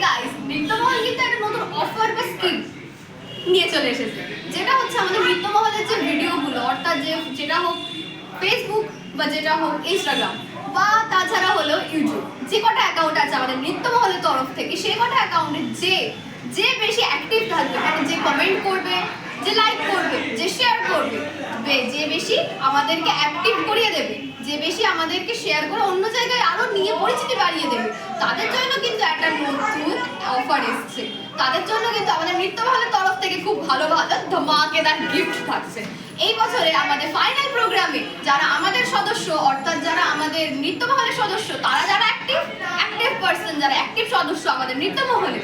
Guys, নৃত্যমহল কিন্তু একটা নতুন অফার বা স্কিম নিয়ে চলে এসেছে, যেটা হচ্ছে আমাদের নৃত্যমহলের যে ভিডিওগুলো, অর্থাৎ যেটা হোক ফেসবুক বা যেটা হোক ইনস্টাগ্রাম বা তাছাড়া হলো ইউটিউব, যে কটা অ্যাকাউন্ট আছে আমাদের নৃত্যমহলের তরফ থেকে, সেই কটা অ্যাকাউন্টে যে বেশি অ্যাক্টিভ থাকবে, মানে যে কমেন্ট করবে, যে লাইক করবে, যে শেয়ার করবে, যে বেশি আমাদেরকে অ্যাক্টিভ করিয়ে দেবে, যে বেশি আমাদেরকে শেয়ার করে অন্য জায়গায় আরো নিয়ে পরিচিতি বাড়িয়ে দেবে, তাদের জন্য কিন্তু একটা নতুন অফার এসছে। তাদের জন্য কিন্তু আমাদের নৃত্যমহলের তরফ থেকে খুব ভালো ভালো ধমাকেদার গিফট থাকছে। এই বছরে আমাদের ফাইনাল প্রোগ্রামে যারা আমাদের সদস্য, অর্থাৎ যারা আমাদের নৃত্যমহলের সদস্য, তারা যারা অ্যাক্টিভ পার্সন, যারা অ্যাক্টিভ সদস্য আমাদের নৃত্যমহলে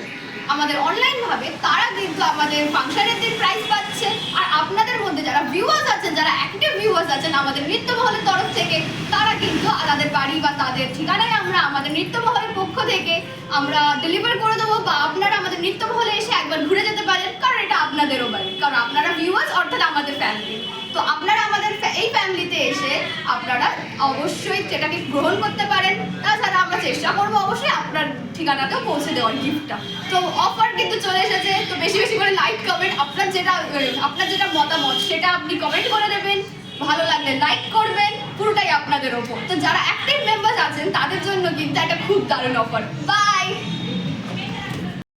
আমাদের অনলাইন ভাবে, তারা কিন্তু আমাদের ফাংশনের দিন প্রাইজ পাচ্ছে। আর আপনাদের মধ্যে যারা ভিউয়ার্স আছেন, যারা অ্যাক্টিভ ভিউয়ার্স আছেন আমাদের নৃত্যমহলের তরফ থেকে, তারা কিন্তু তাদের বাড়ি বা তাদের ঠিকানায় আমরা আমাদের নৃত্যমহলের পক্ষ থেকে আমরা ডেলিভার করে দেবো, বা আপনারা আমাদের নৃত্যমহলে এসে একবার ঘুরে যেতে পারেন, কারণ এটা আপনাদেরও বাড়ি, কারণ আপনারা ভিউয়ার্স, অর্থাৎ আমাদের ফ্যামিলি। তো আপনারা আমাদের এই ফ্যামিলিতে এসে আপনারা অবশ্যই সেটাকে গ্রহণ করতে পারেন। তাছাড়া আমরা চেষ্টা করবো অবশ্যই আপনার ঠিকানাতেও পৌঁছে দেওয়ার গিফটটা। তো অফার কিন্তু চলে এসেছে, তো বেশি বেশি করে লাইক কমেন্ট, আপনার যেটা মতামত সেটা আপনি কমেন্ট করে দেবেন, ভালো লাগলে লাইক করবেন, পুরোটাই আপনাদের ওপর। তো যারা অ্যাক্টিভ মেম্বার আছেন তাদের জন্য কিন্তু একটা খুব দারুণ অফার। বাই।